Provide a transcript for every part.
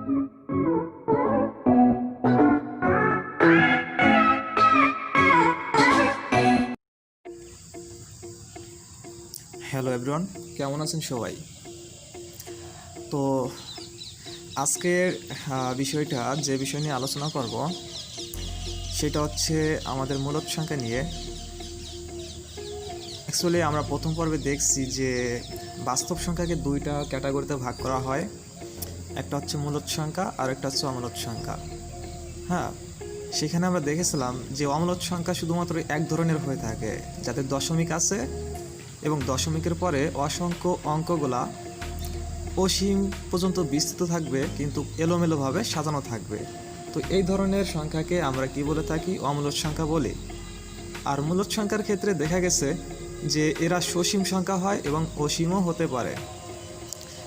Hello everyone, কেমন আছেন সবাই? তো আজকের বিষয়টা যে বিষয় নিয়ে আলোচনা করব সেটা হচ্ছে আমাদের মূলদ সংখ্যা নিয়ে। অ্যাকচুয়ালি আমরা প্রথম পর্বে দেখছি যে বাস্তব সংখ্যাকে দুইটা ক্যাটাগরিতে ভাগ করা হয়, একটা হচ্ছে মূলদ সংখ্যা আর একটা হচ্ছে অমূলদ সংখ্যা। হ্যাঁ, সেখানে আমরা দেখেছিলাম যে অমূলদ সংখ্যা শুধুমাত্র এক ধরনের হয়ে থাকে, যাদের দশমিক আছে এবং দশমিকের পরে অসংখ্য অঙ্কগুলা অসীম পর্যন্ত বিস্তৃত থাকবে, কিন্তু এলোমেলোভাবে সাজানো থাকবে। তো এই ধরনের সংখ্যাকে আমরা কি বলে থাকি? অমূলদ সংখ্যা বলি। আর মূলদ সংখ্যার ক্ষেত্রে দেখা গেছে যে এরা সসীম সংখ্যা হয় এবং অসীমও হতে পারে।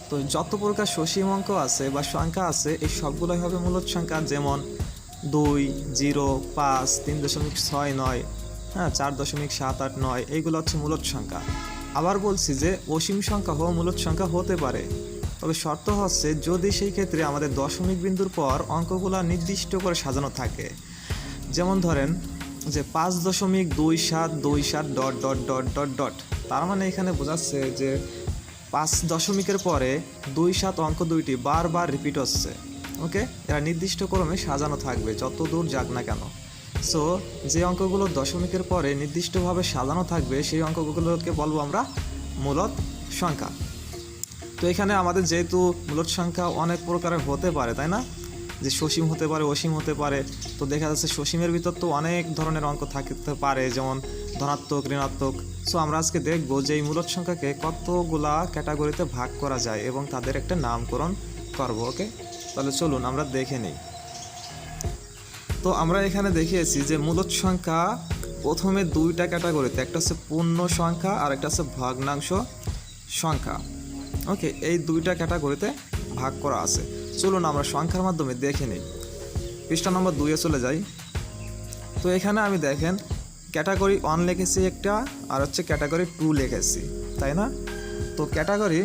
তো যত প্রকার সসীম অঙ্ক আছে বা সংখ্যা আছে, এই সবগুলোই হবে মূলদ সংখ্যা, যেমন 2, 0, 5, 3.69, 4.789, এইগুলো হচ্ছে মূলদ সংখ্যা। আবার বলছি যে অসীম সংখ্যা মূলদ সংখ্যা হতে পারে, তবে শর্ত হচ্ছে যদি সেই ক্ষেত্রে আমাদের দশমিক বিন্দুর পর অঙ্কগুলো নির্দিষ্ট করে সাজানো থাকে। যেমন ধরেন যে 5.2727 dot dot dot dot dot, তার মানে এখানে বোঝাচ্ছে যে 5 দশমিকের পরে 27 অঙ্ক দুইটি বারবার রিপিট হচ্ছে। ওকে, এরা নির্দিষ্ট ক্রমে সাজানো থাকবে যত দূর যাক না কেন। সো যে অঙ্কগুলো দশমিকের পরে নির্দিষ্টভাবে সাজানো থাকবে সেই অঙ্কগুলোকে বলবো আমরা মূলদ সংখ্যা। তো এখানে আমাদের যেহেতু মূলদ সংখ্যা অনেক প্রকারের হতে পারে, তাই না? যে সসীম হতে পারে, অসীম হতে পারে। তো দেখা যাচ্ছে সসীমের ভিতর তো অনেক ধরনের অঙ্ক থাকতে পারে, যেমন ধনাত্মক, ঋণাত্মক। সো আমরা আজকে দেখব যে এই মূলদ সংখ্যাকে কতগুলা ক্যাটাগরিতে ভাগ করা যায় এবং তাদের একটা নামকরণ করব। ওকে, তাহলে চলুন আমরা দেখে নিই। তো আমরা এখানে দেখিয়েছি যে মূলদ সংখ্যা প্রথমে দুইটা ক্যাটাগরিতে, একটা হচ্ছে পূর্ণ সংখ্যা আর একটা হচ্ছে ভগ্নাংশ সংখ্যা। ওকে, এই দুইটা ক্যাটাগরিতে ভাগ করা আছে। চলুন আমরা সংখ্যার মাধ্যমে দেখে নিই। পৃষ্ঠা নম্বর 2-এ চলে যাই। তো এখানে আমি দেখেন ক্যাটাগরি 1 লিখেছি একটা, আর হচ্ছে ক্যাটাগরি 2 লিখেছি, তাই না? তো ক্যাটাগরি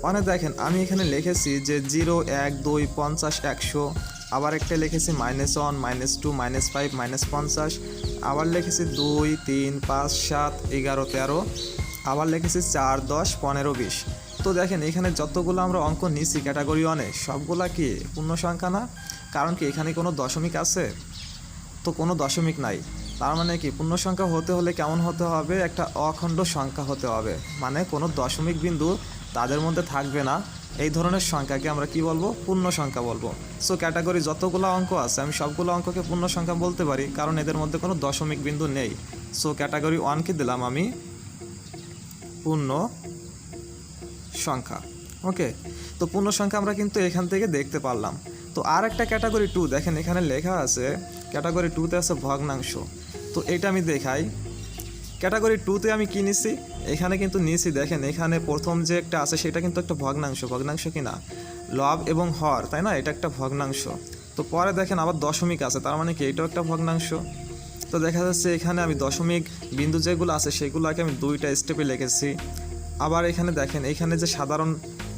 1-এ দেখেন আমি এখানে লিখেছি যে 0, 1, 2, 50, 100, আবার একটা লিখেছি -1, -2, -5, -50, আবার লিখেছি 2, 3, 5, 7, 11, 13, আবার লিখেছি 4, 10, 15, 20। তো দেখেন এখানে যতগুলো আমরা অঙ্ক নিছি ক্যাটাগরি 1-এ সবগুলা কি পূর্ণ সংখ্যা না? কারণ কি এখানে কোনো দশমিক আছে? তো কোনো দশমিক নাই। তার মানে কি পূর্ণ সংখ্যা হতে হলে কেমন হতে হবে? একটা অখণ্ড সংখ্যা হতে হবে, মানে কোনো দশমিক বিন্দু তাদের মধ্যে থাকবে না। এই ধরনের সংখ্যাকে আমরা কি বলবো? পূর্ণ সংখ্যা বলবো। সো ক্যাটাগরি যতগুলো অঙ্ক আছে আমি সবগুলো অঙ্ককে পূর্ণ সংখ্যা বলতে পারি, কারণ এদের মধ্যে কোনো দশমিক বিন্দু নেই। সো ক্যাটাগরি 1-কে দিলাম আমি পূর্ণ সংখ্যা। ওকে, তো পূর্ণ সংখ্যা আমরা কিন্তু এখান থেকে দেখতে পারলাম। তো আর একটা ক্যাটাগরি 2 দেখেন এখানে লেখা আছে, ক্যাটাগরি 2-তে আছে ভগ্নাংশ। তো এটা আমি দেখাই। ক্যাটাগরি 2-তে আমি কি নিছি? এখানে কিন্তু নিয়েছি, দেখেন এখানে প্রথম যে একটা আছে সেটা কিন্তু একটা ভগ্নাংশ। ভগ্নাংশ কি না? লব এবং হর, তাই না? এটা একটা ভগ্নাংশ। তো পরে দেখেন আবার দশমিক আছে, তার মানে কি এটাও একটা ভগ্নাংশ। তো দেখা যাচ্ছে এখানে আমি দশমিক বিন্দু যেগুলো আছে সেগুলোকে আমি দুইটা স্টেপে লিখেছি। আবার এখানে দেখেন এখানে যে সাধারণ,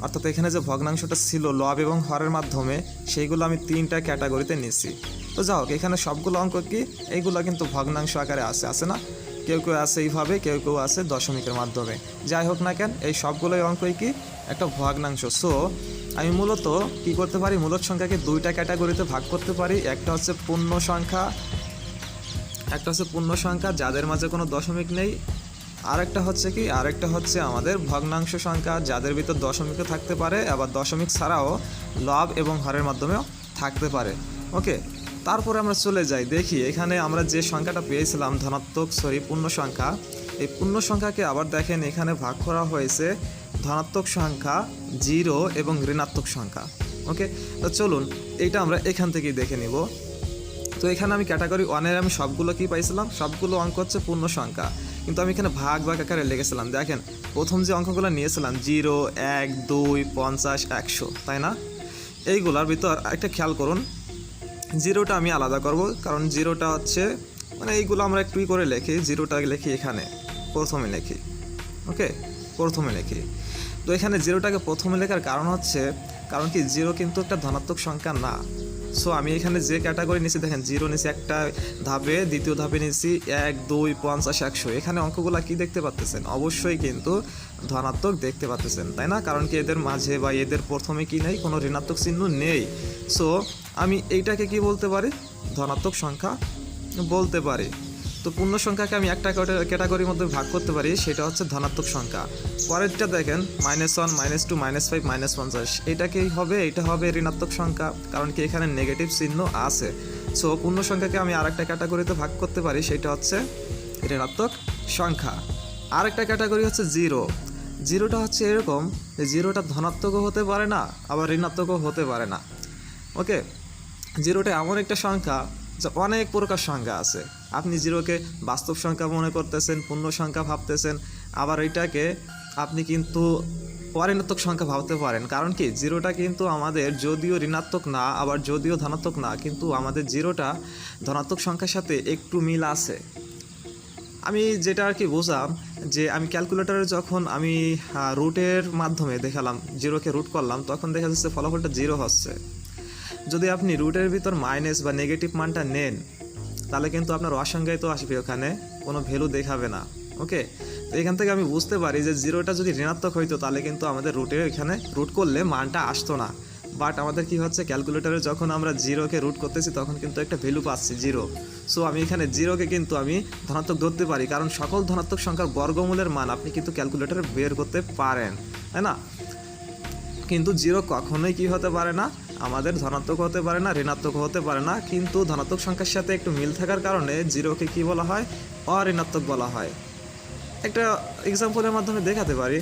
অর্থাৎ এখানে যে ভগ্নাংশটা ছিল লব এবং হরের মাধ্যমে, সেইগুলো আমি 3টা ক্যাটাগরিতে নিছি। তো যাই হোক, এখানে সবগুলো অঙ্ক কি এইগুলো কিন্তু ভগ্নাংশ আকারে আছে না? কেউ কেউ আছে এইভাবে, কেউ কেউ আছে দশমিকের মাধ্যমে। যাই হোক না কেন, এই সবগুলোই অঙ্কই কি একটা ভগ্নাংশ। সো আমি মূলত কি করতে পারি? মূলদ সংখ্যাকে দুইটা ক্যাটাগরিতে ভাগ করতে পারি। একটা হচ্ছে পূর্ণ সংখ্যা, যাদের মাঝে কোনো দশমিক নেই। আরেকটা হচ্ছে আমাদের ভগ্নাংশ সংখ্যা, যাদের ভিতর দশমিকও থাকতে পারে, আবার দশমিক ছাড়াও লব এবং হরের মাধ্যমেও থাকতে পারে। ওকে, তারপরে আমরা চলে যাই, দেখি এখানে আমরা যে সংখ্যাটা পেয়েছিলাম পূর্ণ সংখ্যা, এই পূর্ণ সংখ্যাকে আবার দেখেন এখানে ভাগ করা হয়েছে ধনাত্মক সংখ্যা, 0 এবং ঋণাত্মক সংখ্যা। ওকে, তো চলুন এইটা আমরা এখান থেকেই দেখে নিব। তো এখানে আমি ক্যাটাগরি 1-এর আমি সবগুলো কি পাইছিলাম? সবগুলো অঙ্ক হচ্ছে পূর্ণ সংখ্যা, কিন্তু আমি এখানে ভাগ আকারে লিখেছিলাম। দেখেন প্রথম যে অঙ্কগুলো নিয়েছিলাম 0, 1, 2, 50, 100, তাই না? এইগুলার ভিতর একটা খেয়াল করুন, 0টা আমি আলাদা করব, কারণ 0টা হচ্ছে মানে এইগুলো আমরা একটুই করে লিখি। 0টা লিখি এখানে প্রথমে লিখি। ওকে, প্রথমে লিখি। তো এখানে 0টাকে প্রথমে লেখার কারণ হচ্ছে কারণ কি জিরো কিন্তু একটা ধনাত্মক সংখ্যা না। সো আমি এখানে যে ক্যাটাগরি নিয়েছি দেখেন, জিরো নিয়েছি একটা ধাপে, দ্বিতীয় ধাপে নিয়েছি 1, 2, 50, 100। এখানে অঙ্কগুলা কি দেখতে পাচ্ছেন? অবশ্যই কিন্তু ধনাত্মক দেখতে পাচ্ছেন, তাই না? কারণ কি এদের মাঝে বা এদের প্রথমে কি নেই, কোনো ঋণাত্মক চিহ্ন নেই। সো আমি এইটাকে কি বলতে পারি? ধনাত্মক সংখ্যা বলতে পারি। তো পূর্ণ সংখ্যাকে আমি একটা ক্যাটাগরির মধ্যে ভাগ করতে পারি, সেটা হচ্ছে ধনাত্মক সংখ্যা। পরেরটা দেখেন -1, -2, -5, -50, এটাকেই হবে, এটা হবে ঋণাত্মক সংখ্যা, কারণ কি এখানে নেগেটিভ চিহ্ন আছে। সো পূর্ণ সংখ্যাকে আমি আরেকটা ক্যাটাগরিতে ভাগ করতে পারি, সেটা হচ্ছে ঋণাত্মক সংখ্যা। আরেকটা ক্যাটাগরি হচ্ছে জিরো। জিরোটা হচ্ছে এরকম যে জিরোটা ধনাত্মকও হতে পারে না, আবার ঋণাত্মকও হতে পারে না। ওকে, জিরোটা এমন একটা সংখ্যা যে অনেক প্রকার সংখ্যা আছে। আপনি জিরোকে বাস্তব সংখ্যা মনে করতেছেন, পূর্ণ সংখ্যা ভাবতেছেন, আবার এটাকে আপনি কিন্তু অঋণাত্মক সংখ্যা ভাবতে পারেন। কারণ কি জিরোটা কিন্তু আমাদের যদিও ঋণাত্মক না, আবার যদিও ধনাত্মক না, কিন্তু আমাদের জিরোটা ধনাত্মক সংখ্যার সাথে একটু মিল আছে। আমি যেটা আর কি বুঝলাম যে আমি ক্যালকুলেটরে যখন আমি রুটের মাধ্যমে দেখালাম, জিরোকে রুট করলাম, তখন দেখা যাচ্ছে ফলাফলটা জিরো হচ্ছে। যদি আপনি রুটের ভিতর মাইনাস বা নেগেটিভ মানটা নেন, তাহলে কিন্তু আপনার অসংজ্ঞায়িত আসবে, ওখানে কোনো ভ্যালু দেখাবে না। ওকে, তো এখান থেকে আমি বুঝতে পারি যে জিরোটা যদি ঋণাত্মক হইতো তাহলে কিন্তু আমাদের রুটে এখানে রুট করলে মানটা আসতো না। বাট আমাদের কি হচ্ছে, ক্যালকুলেটরে যখন আমরা জিরোকে রুট করতেছি তখন কিন্তু একটা ভ্যালু পাচ্ছি জিরো। সো আমি এখানে জিরোকে কিন্তু আমি ধনাত্মক ধরতে পারি, কারণ সকল ধনাত্মক সংখ্যার বর্গমূলের মান আপনি কিন্তু ক্যালকুলেটরে বের করতে পারেন, তাই না? কিন্তু জিরো কখনোই কি হতে পারে না, আমাদের ধনাত্মক হতে পারে না, ঋণাত্মক হতে পারে না। কিন্তু ধনাত্মক সংখ্যার সাথে একটু মিল থাকার কারণে জিরোকে কি বলা হয়? অঋণাত্মক বলা হয়। একটা এক্সাম্পলের মাধ্যমে দেখাতে পারি।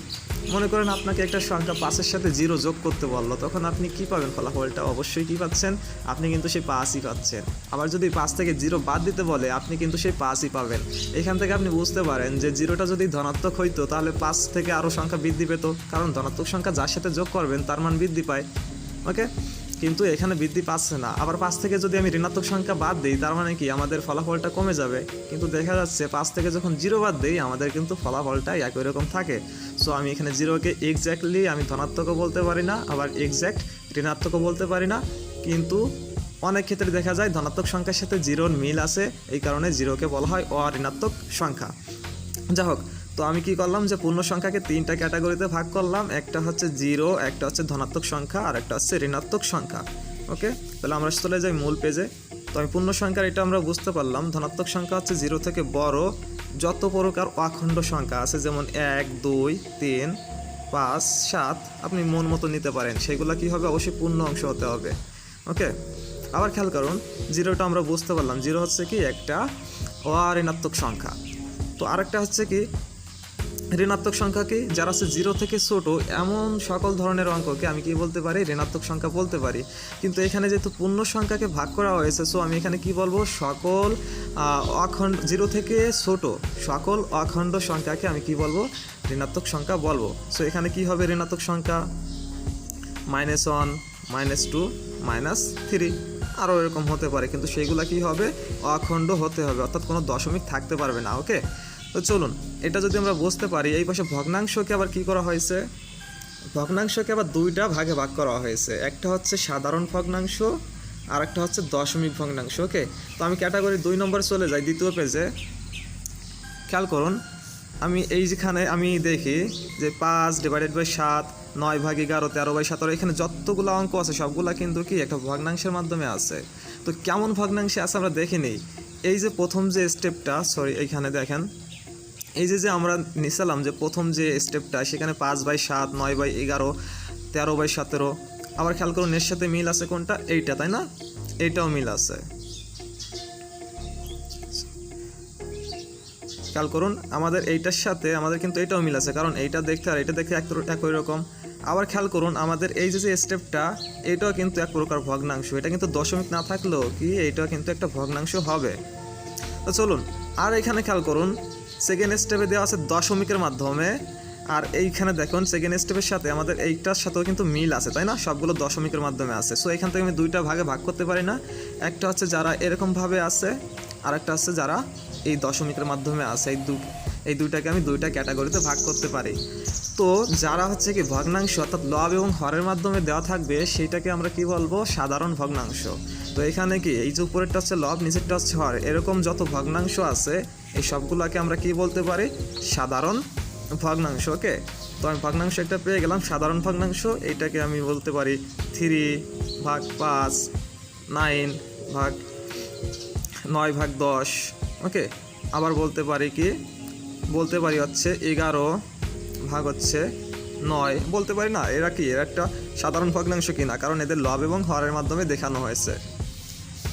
মনে করেন আপনাকে একটা সংখ্যা 5-এর সাথে 0 যোগ করতে বললো, তখন আপনি কি পাবেন? ফলাফলটা অবশ্যই কি পাচ্ছেন? আপনি কিন্তু সেই 5ই পাচ্ছেন। আবার যদি 5 থেকে 0 বাদ দিতে বলে, আপনি কিন্তু সেই 5ই পাবেন। এখান থেকে আপনি বুঝতে পারেন যে জিরোটা যদি ধনাত্মক হইতো তাহলে 5 থেকে আরও সংখ্যা বৃদ্ধি পেত, কারণ ধনাত্মক সংখ্যা যার সাথে যোগ করবেন তার মান বৃদ্ধি পায়। ওকে, কিন্তু এখানে বৃদ্ধি পাচ্ছে না। আবার 5 থেকে যদি আমি ঋণাত্মক সংখ্যা বাদ দিই, তার মানে কি আমাদের ফলাফলটা কমে যাবে। কিন্তু দেখা যাচ্ছে 5 থেকে যখন 0 বাদ দিই, আমাদের কিন্তু ফলাফলটা একই রকম থাকে। সো আমি এখানে জিরোকে এক্স্যাক্টলি আমি ধনাত্মকও বলতে পারি না, আবার এক্স্যাক্ট ঋণাত্মকও বলতে পারি না। কিন্তু অনেক ক্ষেত্রে দেখা যায় ধনাত্মক সংখ্যার সাথে জিরোর মিল আছে, এই কারণে জিরোকে বলা হয় অঋণাত্মক সংখ্যা। যা হোক, তো আমি কি করলাম যে পূর্ণ সংখ্যাকে 3টা ক্যাটাগরিতে ভাগ করলাম। একটা হচ্ছে জিরো, একটা হচ্ছে ধনাত্মক সংখ্যা, আর একটা হচ্ছে ঋণাত্মক সংখ্যা। ওকে, তাহলে আমরা চলে যাই মূল পেজে। তো আমি পূর্ণ সংখ্যার এটা আমরা বুঝতে পারলাম। ধনাত্মক সংখ্যা হচ্ছে 0 থেকে বড় যত প্রকার অখণ্ড সংখ্যা আছে, যেমন 1, 2, 3, 5, 7 আপনি মন মতো নিতে পারেন, সেগুলো কি হবে? অবশ্যই পূর্ণ অংশ হতে হবে। ওকে, আবার খেয়াল করুন, জিরোটা আমরা বুঝতে পারলাম, জিরো হচ্ছে কি একটা অঋণাত্মক সংখ্যা। তো আরেকটা হচ্ছে কি ঋণাত্মক সংখ্যা, কি যারা আছে 0 থেকে ছোট এমন সকল ধরনের অঙ্ককে আমি কি বলতে পারি? ঋণাত্মক সংখ্যা বলতে পারি। কিন্তু এখানে যেহেতু পূর্ণ সংখ্যাকে ভাগ করা হয়েছে, সো আমি এখানে কি বলবো? সকল অখণ্ড 0 থেকে ছোট সকল অখণ্ড সংখ্যাকে আমি কি বলবো? ঋণাত্মক সংখ্যা বলবো। সো এখানে কি হবে ঋণাত্মক সংখ্যা? -1, -2, -3 আরও এরকম হতে পারে, কিন্তু সেইগুলো কি হবে? অখণ্ড হতে হবে, অর্থাৎ কোনো দশমিক থাকতে পারবে না। ওকে, তো চলুন এটা যদি আমরা বুঝতে পারি, এই পাশে ভগ্নাংশকে আবার কি করা হয়েছে? ভগ্নাংশকে আবার 2টা ভাগে ভাগ করা হয়েছে। একটা হচ্ছে সাধারণ ভগ্নাংশ, আর একটা হচ্ছে দশমিক ভগ্নাংশ। ওকে, তো আমি ক্যাটাগরি 2 নম্বরে চলে যাই, দ্বিতীয় পেজে। খেয়াল করুন, আমি এই যেখানে আমি দেখি যে 5/7, 9/11, 13/17, এখানে যতগুলো অঙ্ক আছে সবগুলা কিন্তু কি একটা ভগ্নাংশের মাধ্যমে আছে। তো কেমন ভগ্নাংশে আছে আমরা দেখে নিই। এই যে প্রথম যে স্টেপটা, এইখানে দেখেন, এই যে আমরা নিছিলাম যে প্রথম যে স্টেপটা, সেখানে 5/7, 9/11, 13/17। আবার খেয়াল করুন এর সাথে মিল আছে কোনটা? এইটা, তাই না? এইটাও মিল আছে। খেয়াল করুন আমাদের এইটার সাথে আমাদের কিন্তু এটাও মিল আছে, কারণ এইটা দেখতে আর এটা দেখতে একই রকম। আবার খেয়াল করুন আমাদের এই যে স্টেপটা, এইটাও কিন্তু এক প্রকার ভগ্নাংশ। এটা কিন্তু দশমিক না থাকলেও কি এইটাও কিন্তু একটা ভগ্নাংশ হবে। তো চলুন আর এখানে খেয়াল করুন, সেকেন্ড স্টেপে দেওয়া আছে দশমিকের মাধ্যমে, আর এইখানে দেখুন সেকেন্ড স্টেপের সাথে আমাদের এইটার সাথেও কিন্তু মিল আছে, তাই না? সবগুলো দশমিকের মাধ্যমে আছে। সো এখান থেকে আমি 2টা ভাগে ভাগ করতে পারি না। একটা হচ্ছে যারা এরকমভাবে আছে, আর একটা হচ্ছে যারা এই দশমিকের মাধ্যমে আছে। এই 2টাকে আমি 2টা ক্যাটাগরিতে ভাগ করতে পারি। তো যারা হচ্ছে কি ভগ্নাংশ অর্থাৎ লব এবং হরের মাধ্যমে দেওয়া থাকবে সেটাকে আমরা কি বলবো, সাধারণ ভগ্নাংশ। তো এখানে কি এই যে উপরেরটা হচ্ছে লব, নিচেরটা হচ্ছে হর, এরকম যত ভগ্নাংশ আছে এই সবগুলোকে আমরা কি বলতে পারি, সাধারণ ভগ্নাংশ। ওকে, তো আমি ভগ্নাংশ একটা পেয়ে গেলাম, সাধারণ ভগ্নাংশ। এইটাকে আমি বলতে পারি 3/5, 9/10। ওকে, আবার বলতে পারি কি, বলতে পারি হচ্ছে 11/9 বলতে পারি না। এরা কি, এরা একটা সাধারণ ভগ্নাংশ কিনা, কারণ এদের লব এবং হরের মাধ্যমে দেখানো হয়েছে।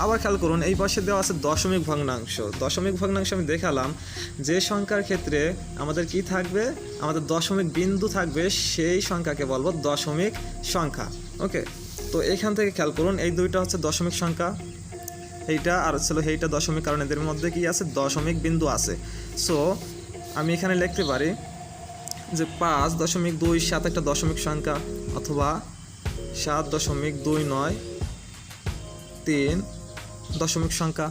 আবার খেয়াল করুন, এই পাশে দেওয়া আছে দশমিক ভগ্নাংশ। দশমিক ভগ্নাংশ আমি দেখালাম, যে সংখ্যার ক্ষেত্রে আমাদের কি থাকবে, আমাদের দশমিক বিন্দু থাকবে, সেই সংখ্যাকে বলবো দশমিক সংখ্যা। ওকে, তো এখান থেকে খেয়াল করুন, এই দুইটা হচ্ছে দশমিক সংখ্যা, এইটা আর ছিল এইটা দশমিক, কারণ এদের মধ্যে কি আছে, দশমিক বিন্দু আছে। সো আমি এখানে লিখতে পারি যে 5.27 একটা দশমিক সংখ্যা, অথবা 7.293 দশমিক সংখ্যা।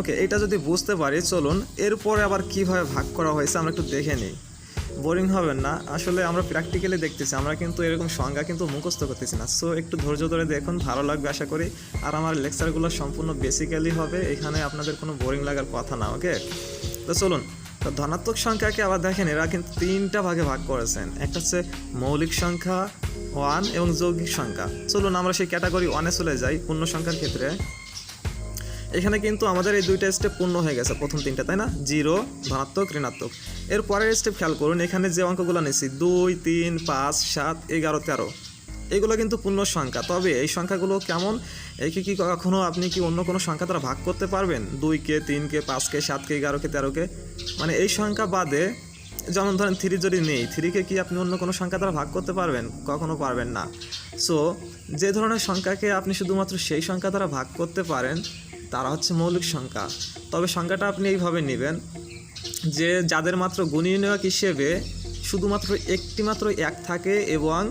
ওকে, এটা যদি বুঝতে পারি, চলুন এরপরে আবার কিভাবে ভাগ করা হয়েছে আমরা একটু দেখে নিই। বোরিং হবেন না, আসলে আমরা প্র্যাকটিক্যালি দেখতেছি, আমরা কিন্তু এরকম সংখ্যা কিন্তু মুখস্থ করতেছি না। সো একটু ধৈর্য ধরে দেখুন, ভালো লাগবে আশা করি। আর আমার লেকচারগুলো সম্পূর্ণ বেসিক্যালি হবে, এখানে আপনাদের কোনো বোরিং লাগার কথা না। ওকে, তো চলুন। তো ধনাত্মক সংখ্যাকে আবার দেখেন, এরা কিন্তু তিনটা ভাগে ভাগ করেছেন। একটা হচ্ছে মৌলিক সংখ্যা 1 এবং যৌগিক সংখ্যা। চলুন আমরা সেই ক্যাটাগরি 1-এ চলে যাই। পূর্ণ সংখ্যার ক্ষেত্রে এখানে কিন্তু আমাদের এই দুইটা স্টেপ পূর্ণ হয়ে গেছে, প্রথম তিনটা, তাই না, 0, ধনাত্মক, ঋণাত্মক। এর পরের স্টেপ খেয়াল করুন, এখানে যে অঙ্কগুলো নিয়েছি 2, 3, 5, 7, 11, 13, এগুলো কিন্তু পূর্ণ সংখ্যা। তবে এই সংখ্যাগুলো কেমন, একে কি কখনো আপনি কি অন্য কোনো সংখ্যা দ্বারা ভাগ করতে পারবেন? 2কে, 3কে, 5কে, 7কে, 11কে, 13কে, মানে এই সংখ্যা বাদে, যেমন ধরেন 3 যদি নেই, 3কে কি আপনি অন্য কোনো সংখ্যা দ্বারা ভাগ করতে পারবেন? কখনো পারবেন না। সো যে ধরনের সংখ্যাকে আপনি শুধুমাত্র সেই সংখ্যা দ্বারা ভাগ করতে পারেন তারা হচ্ছে মৌলিক সংখ্যা। তবে সংখ্যাটা আপনি এইভাবে নেবেন যে যাদের মাত্র গুণনীয়ক হিসেবে শুধুমাত্র একটি মাত্র 1 থাকে এবং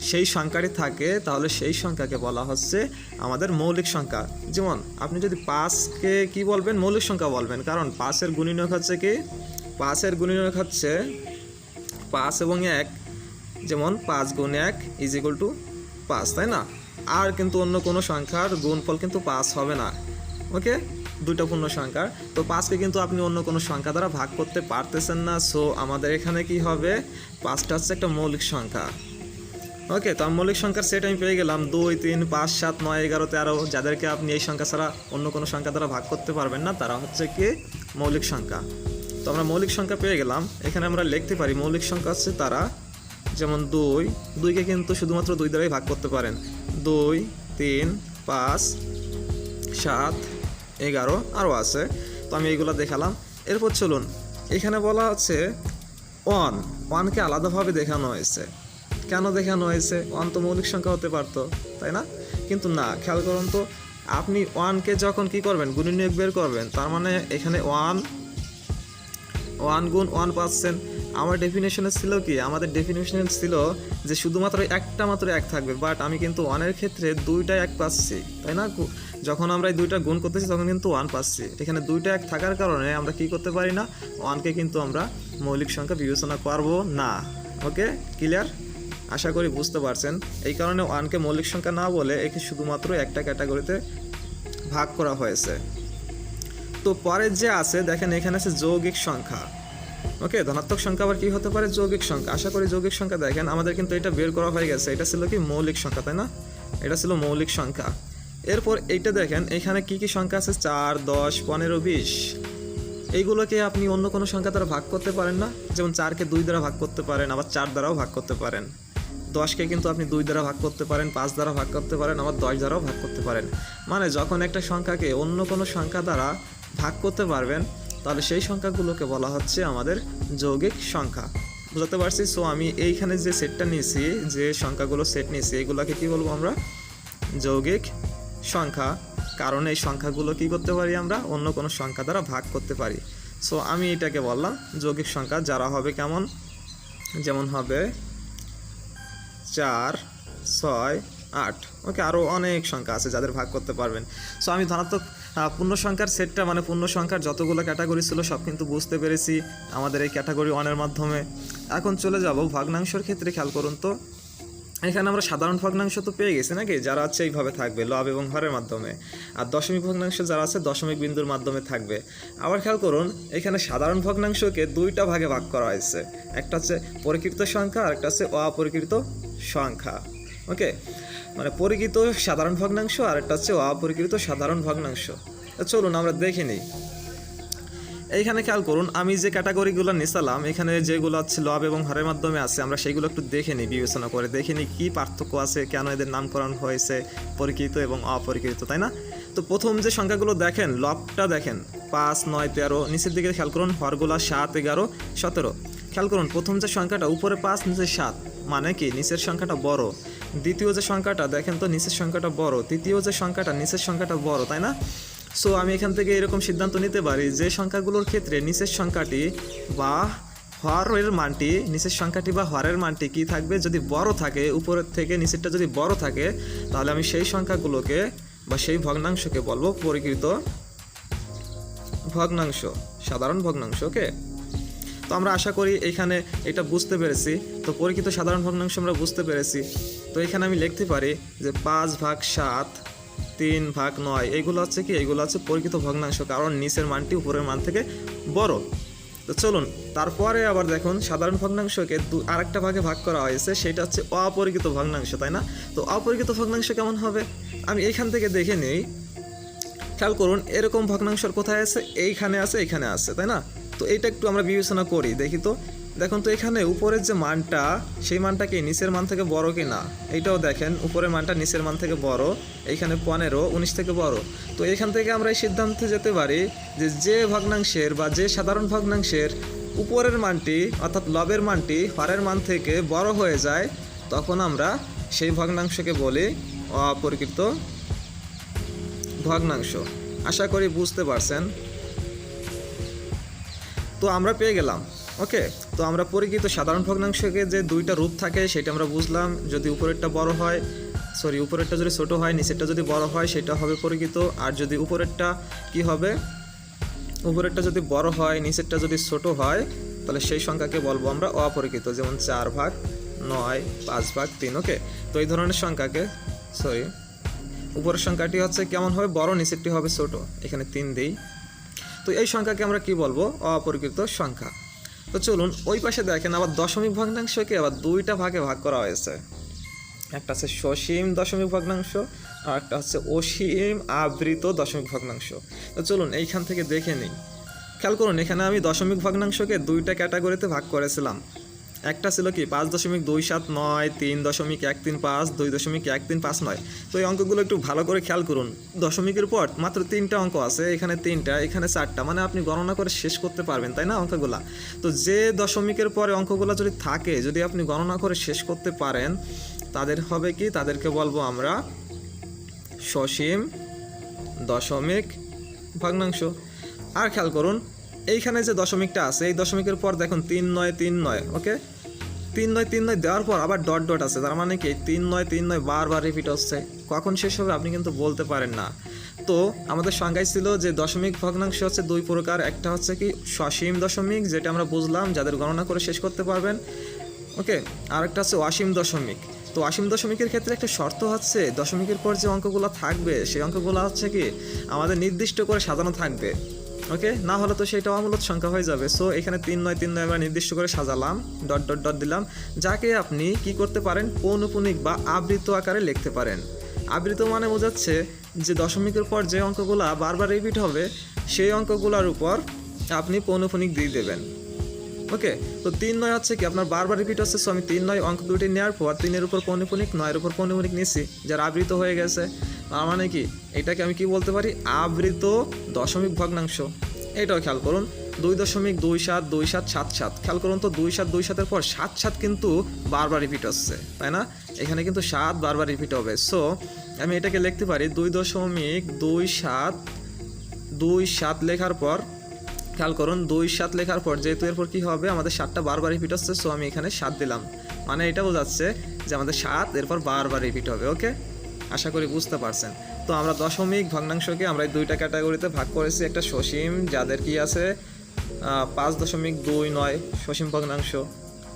সেই সংখ্যাটি থাকে, তাহলে সেই সংখ্যাকে বলা হচ্ছে আমাদের মৌলিক সংখ্যা। যেমন আপনি যদি 5কে কি বলবেন, মৌলিক সংখ্যা বলবেন, কারণ 5-এর গুণনীয়ক হচ্ছে কি, 5-এর গুণনীয়ক হচ্ছে 5 এবং 1, যেমন 5 গুণ 1 = 5, তাই না? আর কিন্তু অন্য কোনো সংখ্যার গুণফল কিন্তু 5 হবে না। ওকে, দুইটা পূর্ণ সংখ্যার, তো 5কে কিন্তু আপনি অন্য কোনো সংখ্যা দ্বারা ভাগ করতে পারতেছেন না। সো আমাদের এখানে কি হবে, 5টা হচ্ছে একটা মৌলিক সংখ্যা। ওকে, তো মৌলিক সংখ্যার সেট আমি পেয়ে গেলাম 2, 3, 5, 7, 9, 11, 13। যাদেরকে আপনি এই সংখ্যা ছাড়া অন্য কোনো সংখ্যা দ্বারা ভাগ করতে পারবেন না, তারা হচ্ছে কি মৌলিক সংখ্যা। তো আমরা মৌলিক সংখ্যা পেয়ে গেলাম। এখানে আমরা লিখতে পারি মৌলিক সংখ্যা হচ্ছে তারা, যেমন 2কে কিন্তু শুধুমাত্র 2 দ্বারাই ভাগ করতে পারেন, 2, 3, 5, 7, 11 আরও আছে। তো আমি এইগুলো দেখালাম। এরপর চলুন, এখানে বলা হচ্ছে 1কে আলাদাভাবে দেখানো হয়েছে। কেন দেখানো হয়েছে? 1 তো মৌলিক সংখ্যা হতে পারতো, তাই না? কিন্তু না, খেয়াল করুন তো, আপনি 1কে যখন কি করবেন, গুণনীয়ক বের করবেন, তার মানে এখানে 1 গুণ 1 পাচ্ছেন। আমার ডেফিনেশনে ছিল কি, আমাদের ডেফিনেশনে ছিল যে শুধুমাত্র একটা মাত্র 1 থাকবে, বাট আমি কিন্তু 1-এর ক্ষেত্রে 2টা 1 পাচ্ছি, তাই না? যখন আমরা এই 2টা গুণ করতেছি তখন কিন্তু 1 পাচ্ছি। এখানে 2টা 1 থাকার কারণে আমরা কি করতে পারি না, 1কে কিন্তু আমরা মৌলিক সংখ্যা বিবেচনা করব না। ওকে, ক্লিয়ার? আশা করি বুঝতে পারছেন। এই কারণে 1কে মৌলিক সংখ্যা না বলে একে শুধুমাত্র একটা ক্যাটাগরিতে ভাগ করা হয়েছে। তো পরের যে আছে দেখেন, এখানে আছে যৌগিক সংখ্যা। ওকে, ধনাত্মক সংখ্যা আবার কি হতে পারে, যৌগিক সংখ্যা। আশা করি যৌগিক সংখ্যা দেখেন আমাদের কিন্তু এটা বের করা হয়ে গেছে। এটা ছিল কি মৌলিক সংখ্যা, তাই না? এটা ছিল মৌলিক সংখ্যা। এরপর এইটা দেখেন, এখানে কি কি সংখ্যা আছে, 4, 10, 15, 20। এইগুলোকে আপনি অন্য কোনো সংখ্যা দ্বারা ভাগ করতে পারেন না। যেমন 4কে 2 দ্বারা ভাগ করতে পারেন, আবার 4 দ্বারাও ভাগ করতে পারেন। 10কে কিন্তু আপনি 2 দ্বারা ভাগ করতে পারেন, 5 দ্বারা ভাগ করতে পারেন, আবার 10 দ্বারাও ভাগ করতে পারেন। মানে যখন একটা সংখ্যাকে অন্য কোনো সংখ্যা দ্বারা ভাগ করতে পারবেন, তাহলে সেই সংখ্যাগুলোকে বলা হচ্ছে আমাদের যৌগিক সংখ্যা। বুঝতে পারছি? সো আমি এইখানে যে সেটটা নিয়েছি, যে সংখ্যাগুলো সেট নিয়েছি, এগুলোকে কি বলবো আমরা, যৌগিক সংখ্যা। কারণ এই সংখ্যাগুলো কি করতে পারি, আমরা অন্য কোনো সংখ্যা দ্বারা ভাগ করতে পারি। সো আমি এটাকে বললাম যৌগিক সংখ্যা, যারা হবে কেমন, যেমন হবে 4, 6, 8। ওকে, আরও অনেক সংখ্যা আছে যাদের ভাগ করতে পারবেন। সো আমি ধনাত্মক পূর্ণ সংখ্যার সেটটা, মানে পূর্ণ সংখ্যার যতগুলো ক্যাটাগরি ছিল সব কিন্তু বুঝতে পেরেছি আমাদের এই ক্যাটাগরি 1-এর মাধ্যমে। এখন চলে যাব ভগ্নাংশের ক্ষেত্রে। খেয়াল করুন তো, এখানে আমরা সাধারণ ভগ্নাংশ তো পেয়ে গেছি নাকি, যারা আছে এইভাবে থাকবে লব এবং হরের মাধ্যমে, আর দশমিক ভগ্নাংশ যারা আছে দশমিক বিন্দুর মাধ্যমে থাকবে। আবার খেয়াল করুন, এখানে সাধারণ ভগ্নাংশকে দুইটা ভাগে ভাগ করা হয়েছে, একটা হচ্ছে পরিকৃত সংখ্যা আর একটা হচ্ছে অপরিকৃত সংখ্যা। ওকে, মানে পরিকৃত সাধারণ ভগ্নাংশ আর একটা হচ্ছে অপরিকৃত সাধারণ ভগ্নাংশ। চলুন আমরা দেখে নিই। এইখানে খেয়াল করুন, আমি যে ক্যাটাগরিগুলো নিয়েছিলাম, এখানে যেগুলো হচ্ছে লব এবং হরের মাধ্যমে আছে, আমরা সেইগুলো একটু দেখে নিই, বিবেচনা করে দেখে নিই কী পার্থক্য আছে, কেন এদের নামকরণ হয়েছে পরিকৃত এবং অপরিকৃত, তাই না? তো প্রথম যে সংখ্যাগুলো দেখেন, লবটা দেখেন 5, 9, 13, নিচের দিকে খেয়াল করুন হরগুলা 7, 11, 17। খেয়াল করুন প্রথম যে সংখ্যাটা উপরে 5 নিচে 7, মানে কি নিচের সংখ্যাটা বড়। দ্বিতীয় যে সংখ্যাটা দেখেন তো নিচের সংখ্যাটা বড়, তৃতীয় যে সংখ্যাটা নিচের সংখ্যাটা বড়, তাই না? সো আমি এখান থেকে এরকম সিদ্ধান্ত নিতে পারি যে সংখ্যাগুলোর ক্ষেত্রে নিচের সংখ্যাটি বা হরের মানটি, নিচের সংখ্যাটি বা হরের মানটি কি থাকবে, যদি বড় থাকে, উপরের থেকে নিচেরটা যদি বড় থাকে, তাহলে আমি সেই সংখ্যাগুলোকে বা সেই ভগ্নাংশকে বলবো পরিকৃত ভগ্নাংশ, সাধারণ ভগ্নাংশ। ওকে, তো আমরা আশা করি এখানে এটা বুঝতে পেরেছি। তো পরিকৃত সাধারণ ভগ্নাংশ আমরা বুঝতে পেরেছি। তো এখানে আমি লিখতে পারি যে 5/7, 3/9, এইগুলো হচ্ছে কি, এইগুলো হচ্ছে পরিকৃত ভগ্নাংশ, কারণ নিচের মানটি উপরের মান থেকে বড়। তো চলুন তারপরে আবার দেখুন, সাধারণ ভগ্নাংশকে আরেকটা ভাগে ভাগ করা হয়েছে, সেটা হচ্ছে অপরিকৃত ভগ্নাংশ, তাই না? তো অপরিকৃত ভগ্নাংশ কেমন হবে আমি এইখান থেকে দেখে নিই। খেয়াল করুন এরকম ভগ্নাংশ কোথায় আছে, এইখানে আছে, এইখানে আছে, তাই না? তো এইটা একটু আমরা বিবেচনা করি, দেখি তো। দেখুন তো এখানে উপরের যে মানটা, সেই মানটা কি নিচের মান থেকে বড় কি না, এইটাও দেখেন, উপরের মানটা নিচের মান থেকে বড়, এইখানে 15, 19 থেকে বড়। তো এখান থেকে আমরা এই সিদ্ধান্তে যেতে পারি যে যে ভগ্নাংশের বা যে সাধারণ ভগ্নাংশের উপরের মানটি অর্থাৎ লবের মানটি হরের মান থেকে বড় হয়ে যায়, তখন আমরা সেই ভগ্নাংশকে বলি অপরিকৃত ভগ্নাংশ। আশা করি বুঝতে পারছেন। তো আমরা পেয়ে গেলাম। ওকে, তো আমরা পরিকৃত সাধারণ ভগ্নাংশকে যে দুইটা রূপ থাকে সেটা আমরা বুঝলাম। যদি উপরেরটা বড় হয়, উপরেরটা যদি ছোট হয়, নিচেরটা যদি বড় হয়, সেটা হবে পরিকৃত। আর যদি উপরেরটা কি হবে, উপরেরটা যদি বড় হয়, নিচেরটা যদি ছোট হয়, তাহলে সেই সংখ্যাকে বলবো আমরা অপরিকৃত। যেমন 4/9, 5/3। ওকে, তো এই ধরনের সংখ্যাকে উপরের সংখ্যাটি হচ্ছে কেমন হবে, বড়, নিচেরটি হবে ছোট, এখানে 3 দিই। তো এই সংখ্যাকে আমরা কি বলবো, অপরিকৃত সংখ্যা। তো চলুন ওই পাশে দেখেন, আবার দশমিক ভগ্নাংশকে আবার দুইটা ভাগে ভাগ করা হয়েছে। একটা হচ্ছে সসীম দশমিক ভগ্নাংশ আর একটা হচ্ছে অসীম আবৃত দশমিক ভগ্নাংশ। তো চলুন এইখান থেকে দেখে নিই। খেয়াল করুন এখানে আমি দশমিক ভগ্নাংশকে দুইটা ক্যাটাগরিতে ভাগ করেছিলাম। একটা ছিল কি 5.279, 3.135, 2.13559। তো এই অঙ্কগুলো একটু ভালো করে খেয়াল করুন। দশমিকের পর মাত্র 3টা অঙ্ক আছে, এখানে 3টা, এখানে 4টা, মানে আপনি গণনা করে শেষ করতে পারবেন, তাই না অঙ্কগুলা? তো যে দশমিকের পরে অঙ্কগুলো যদি থাকে, যদি আপনি গণনা করে শেষ করতে পারেন, তাদের হবে কি, তাদেরকে বলবো আমরা সসীম দশমিক ভগ্নাংশ। আর খেয়াল করুন এইখানে যে দশমিকটা আছে, এই দশমিকের পর দেখুন 3-9-3-9। ওকে, 3-9-3-9 দেওয়ার পর আবার ডট ডট আছে, তার মানে কি 3-9-3-9 বারবার রিপিট হচ্ছে। কখন শেষ হবে আপনি কিন্তু বলতে পারেন না। তো আমাদের সংজ্ঞায় ছিল যে দশমিক ভগ্নাংশ হচ্ছে দুই প্রকার। একটা হচ্ছে কি সসীম দশমিক, যেটা আমরা বুঝলাম, যাদের গণনা করে শেষ করতে পারবেন। ওকে, আর একটা হচ্ছে অসীম দশমিক। তো অসীম দশমিকের ক্ষেত্রে একটা শর্ত হচ্ছে, দশমিকের পর যে অঙ্কগুলো থাকবে, সেই অঙ্কগুলো হচ্ছে কি আমাদের নির্দিষ্ট করে সাজানো থাকবে। ওকে, না হলে তো সেটা অমূলত সংখ্যা হয়ে যাবে। সো এখানে 3-9-3-9 আমরা নির্দিষ্ট করে সাজালাম, ডট ডট ডট দিলাম, যাকে আপনি কি করতে পারেন, পৌনঃপুনিক বা আবৃত আকারে লিখতে পারেন। আবৃত মানে বোঝাচ্ছে যে দশমিকের পর যে অঙ্কগুলো বারবার রিপিট হবে, সেই অঙ্কগুলোর উপর আপনি পৌনঃপুনিক দিয়ে দেবেন। ওকে, তো 3-9 হচ্ছে কি আপনার বারবার রিপিট হচ্ছে। সো আমি 3-9 অঙ্ক দুটি নেওয়ার পর 3-এর উপর পৌনঃপুনিক, 9-এর উপর পৌনঃপুনিক নিচ্ছি, যার আবৃত হয়ে গেছে। তার মানে কি এটাকে আমি কি বলতে পারি, আবৃত দশমিক ভগ্নাংশ। এটাও খেয়াল করুন 2.272777। খেয়াল করুন তো 2727-এর পর 77 কিন্তু বারবার রিপিট হচ্ছে, তাই না? এখানে কিন্তু 7 বারবার রিপিট হবে। সো আমি এটাকে লিখতে পারি 2.2727 লেখার পর, খেয়াল করুন 27 লেখার পর যেহেতু এরপর কী হবে, আমাদের 7টা বারবার রিপিট হচ্ছে। সো আমি এখানে 7 দিলাম, মানে এটা বোঝাচ্ছে যে আমাদের 7 এরপর বারবার রিপিট হবে। ওকে, আশা করি বুঝতে পারছেন। তো আমরা দশমিক ভগ্নাংশকে আমরা এই দুইটা ক্যাটাগরিতে ভাগ করেছি। একটা সসীম, যাদের কি আছে 5.29 সসীম ভগ্নাংশ,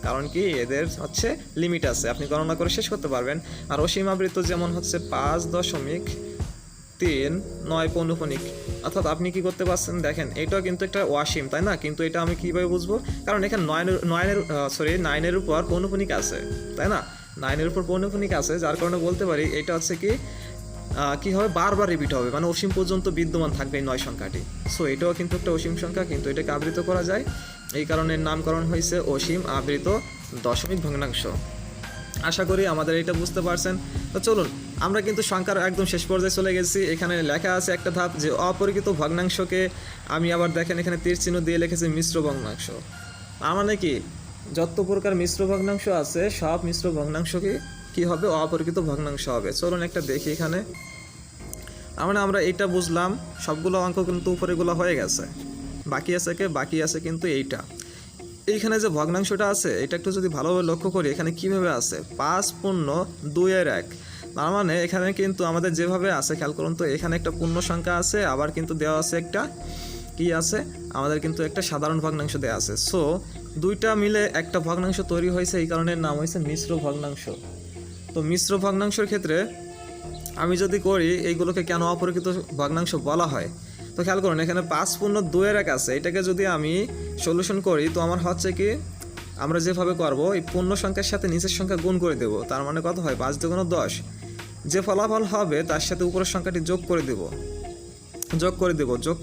কারণ কি এদের হচ্ছে লিমিট আছে, আপনি গণনা করে শেষ করতে পারবেন। আর অসীম আবৃত যেমন হচ্ছে 5.39 পৌনঃপুনিক, অর্থাৎ আপনি কি করতে পারছেন দেখেন, এটাও কিন্তু একটা অসীম, তাই না? কিন্তু এটা আমি কীভাবে বুঝবো, কারণ এখানে 9-এর উপর পৌনঃপুনিক আছে, তাই না? 9-এর উপর পৌনঃপুনিক আছে, যার কারণে বলতে পারি এটা হচ্ছে কি হবে, বারবার রিপিট হবে, মানে অসীম পর্যন্ত বিদ্যমান থাকবে এই 9 সংখ্যাটি। সো এটাও কিন্তু একটা অসীম সংখ্যা, কিন্তু এটাকে আবৃত করা যায়, এই কারণে নামকরণ হয়েছে অসীম আবৃত দশমিক ভগ্নাংশ। আশা করি আমাদের এটা বুঝতে পারছেন। তো চলুন, আমরা কিন্তু সংখ্যার একদম শেষ পর্যায়ে চলে গেছি। এখানে লেখা আছে একটা ধাপ, যে অপরিচিত ভগ্নাংশকে আমি আবার দেখেন এখানে তীর চিহ্ন দিয়ে লিখেছি মিশ্র ভগ্নাংশ। তার মানে কি, যত প্রকার মিশ্র ভগ্নাংশ আছে সব মিশ্র ভগ্নাংশকে কি হবে, অপরিচিত ভগ্নাংশ হবে। চলুন একটা দেখি এখানে। মানে আমরা এটা বুঝলাম, সবগুলো অঙ্ক কিন্তু উপরেগুলো হয়ে গেছে, বাকি আছে কিন্তু এইখানে যে ভগ্নাংশটা আছে এটা একটু যদি ভালোভাবে লক্ষ্য করি, এখানে কিভাবে আছে 5.2-1। তার মানে এখানে কিন্তু আমাদের যেভাবে আছে, খেয়াল করুন তো, এখানে একটা পূর্ণ সংখ্যা আছে, আবার কিন্তু দেওয়া আছে একটা কি আছে, আমাদের কিন্তু একটা সাধারণ ভগ্নাংশ দেওয়া আছে। সো দুইটা মিলে একটা ভগ্নাংশ তৈরি হয়েছে, এই কারণে নাম হয়েছে মিশ্র ভগ্নাংশ। তো মিশ্র ভগ্নাংশের ক্ষেত্রে আমি যদি করি, এইগুলোকে কেন অপরিচিত ভগ্নাংশ বলা হয়, তো খেয়াল করুন এখানে 5.2-1 আছে, এটাকে যদি আমি সলিউশন করি, তো আমার হচ্ছে কি, আমরা যেভাবে করব, এই পূর্ণ সংখ্যার সাথে নিচের সংখ্যা গুণ করে দেব। তার মানে কত হয়, 5 × 10। যে ফলাফল হবে তার সাথে উপরের সংখ্যাটি যোগ করে দেব, যোগ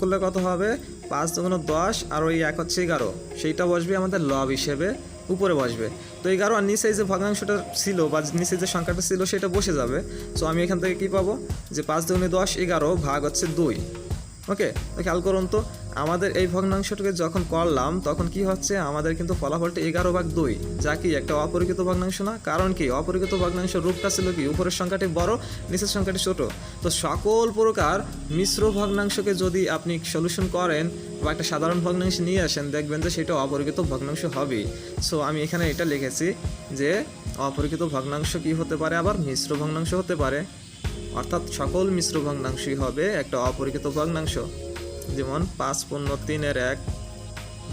করলে কত হবে, 5 × 10 আর ওই 1 হচ্ছে 11, সেইটা বসবে আমাদের লব হিসেবে, উপরে বসবে। তো 11 আর নিচে যে ভগ্নাংশটা ছিল বা নিচে যে সংখ্যাটা ছিল সেটা বসে যাবে। সো আমি এখান থেকে কি পাবো, যে 5 × 10 11 ভাগ হচ্ছে 2। ওকে, তো খেয়াল করুন তো, আমাদের এই ভগ্নাংশটাকে যখন করলাম তখন কি হচ্ছে, আমাদের কিন্তু ফলাফলটা 11/2, যা কি একটা অপরিচিত ভগ্নাংশ না? কারণ কি, অপরিচিত ভগ্নাংশ রূপটা ছিল কি, উপরের সংখ্যাটি বড়, নিচের সংখ্যাটি ছোট। তো সকল প্রকার মিশ্র ভগ্নাংশকে যদি আপনি সলিউশন করেন বা একটা সাধারণ ভগ্নাংশ নিয়ে আসেন, দেখবেন যে সেটা অপরিচিত ভগ্নাংশ হবেই। সো আমি এখানে এটা লিখেছি যে অপরিচিত ভগ্নাংশ কি হতে পারে, আবার মিশ্র ভগ্নাংশ হতে পারে, অর্থাৎ সকল মিশ্র ভগ্নাংশই হবে একটা অপরিচিত ভগ্নাংশ। যেমন 5.3-1,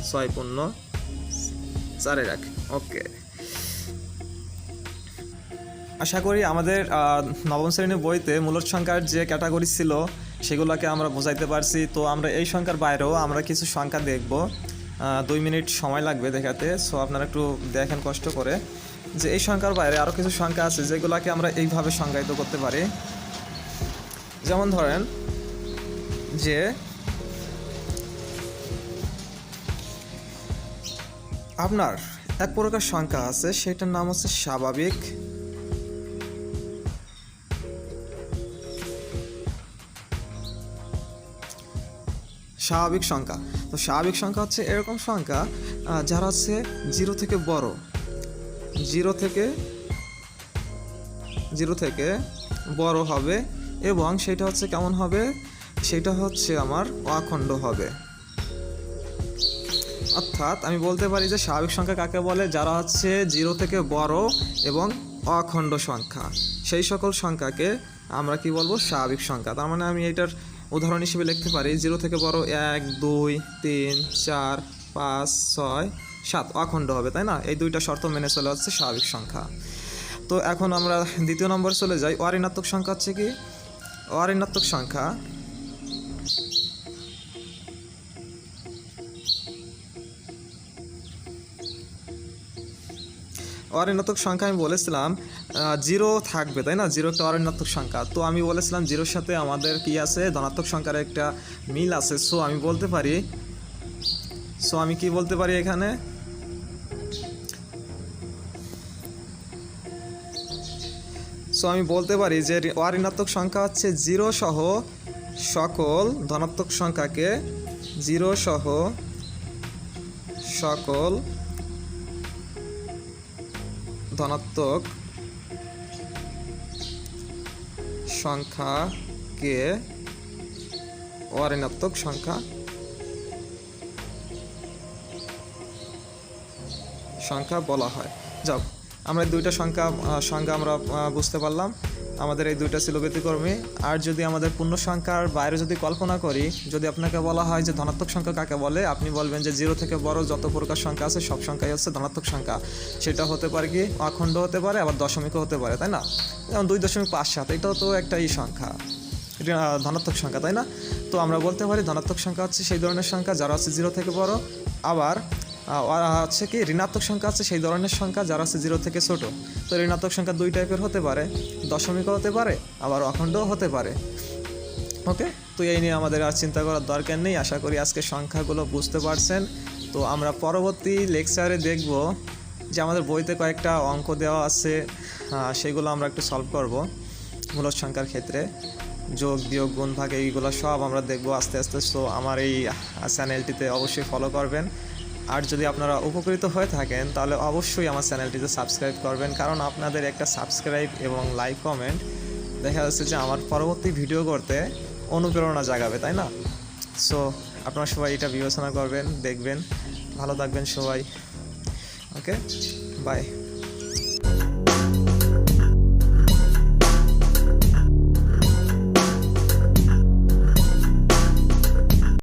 6.4-1। ওকে, আশা করি আমাদের নবম শ্রেণীর বইতে মূলদ সংখ্যার যে ক্যাটাগরি ছিল সেগুলোকে আমরা বোঝাইতে পারছি। তো আমরা এই সংখ্যার বাইরেও আমরা কিছু সংখ্যা দেখব, 2 মিনিট সময় লাগবে দেখাতে। সো আপনারা একটু দেখেন কষ্ট করে, যে এই সংখ্যার বাইরে আরও কিছু সংখ্যা আছে যেগুলোকে আমরা এইভাবে সংজ্ঞায়িত করতে পারি। যেমন ধরেন যে আপনার এক প্রকার সংখ্যা আছে, সেটার নাম হচ্ছে স্বাভাবিক সংখ্যা। তো স্বাভাবিক সংখ্যা হচ্ছে এরকম সংখ্যা যারা হচ্ছে 0 থেকে বড়, 0 থেকে বড় হবে, এবং সেটা হচ্ছে কেমন হবে, সেটা হচ্ছে আমার অখণ্ড হবে। অর্থাৎ আমি বলতে পারি যে স্বাভাবিক সংখ্যা কাকে বলে, যারা হচ্ছে 0 থেকে বড় এবং অখণ্ড সংখ্যা, সেই সকল সংখ্যাকে আমরা কি বলবো, স্বাভাবিক সংখ্যা। তার মানে আমি এটার উদাহরণ হিসেবে লিখতে পারি, 0 থেকে বড় 1, 2, 3, 4, 5, 6, 7 অখণ্ড হবে, তাই না? এই দুইটা শর্ত মেনে চলে হচ্ছে স্বাভাবিক সংখ্যা। তো এখন আমরা দ্বিতীয় নম্বর চলে যাই। অঋণাত্মক সংখ্যা হচ্ছে কি, অঋণাত্মক সংখ্যা অঋণাত্মক সংখ্যা আমি বলেছিলাম 0 থাকবে, তাই না? 0 একটা অঋণাত্মক সংখ্যা। তো আমি বলেছিলাম 0-র সাথে আমাদের কি আছে, ধনাত্মক সংখ্যার একটা মিল আছে। সো আমি বলতে পারি, কি বলতে পারি এখানে, আমি বলতে পারি যে অঋণাত্মক সংখ্যা হচ্ছে 0 সহ সকল ধনাত্মক সংখ্যাকে, 0 সহ সকল ধনাত্মক সংখ্যাকে অঋণাত্মক সংখ্যা বলা হয়। যাও, আমরা দুইটা সংখ্যা আমরা বুঝতে পারলাম। আমাদের এই দুইটা ছিল ব্যতিক্রমী। আর যদি আমাদের পূর্ণ সংখ্যার বাইরে যদি কল্পনা করি, যদি আপনাকে বলা হয় যে ধনাত্মক সংখ্যা কাকে বলে, আপনি বলবেন যে 0 থেকে বড় যত প্রকার সংখ্যা আছে সব সংখ্যাই হচ্ছে ধনাত্মক সংখ্যা। সেটা হতে পারে কি অখণ্ড হতে পারে, আবার দশমিকও হতে পারে, তাই না? যেমন 2.57 এটাও তো একটা সংখ্যা, এটা ধনাত্মক সংখ্যা, তাই না? তো আমরা বলতে পারি ধনাত্মক সংখ্যা হচ্ছে সেই ধরনের সংখ্যা যারা হচ্ছে 0 থেকে বড়, আবার হচ্ছে কি ঋণাত্মক সংখ্যা আছে সেই ধরনের সংখ্যা যারা আছে 0 থেকে ছোট। তো ঋণাত্মক সংখ্যা 2 টাইপের হতে পারে, দশমিকও হতে পারে, আবার অখণ্ডও হতে পারে। ওকে, তো এই নিয়ে আমাদের আর চিন্তা করার দরকার নেই। আশা করি আজকে সংখ্যাগুলো বুঝতে পারছেন। তো আমরা পরবর্তী লেকচারে দেখব যে আমাদের বইতে কয়েকটা অঙ্ক দেওয়া আছে, সেগুলো আমরা একটু সলভ করব মূলদ সংখ্যার ক্ষেত্রে, যোগ বিয়োগ গুণ ভাগ এইগুলো সব আমরা দেখব আস্তে আস্তে। সো আমার এই চ্যানেলটিতে অবশ্যই ফলো করবেন। আর যদি আপনারা উপকৃত হয়ে থাকেন তাহলে অবশ্যই আমার চ্যানেলটিতে সাবস্ক্রাইব করবেন, কারণ আপনাদের একটা সাবস্ক্রাইব এবং লাইক কমেন্ট দেখা যাচ্ছে যে আমার পরবর্তী ভিডিও করতে অনুপ্রেরণা জাগাবে, তাই না? সো আপনারা সবাই এটা বিবেচনা করবেন, দেখবেন। ভালো থাকবেন সবাই। ওকে, বাই।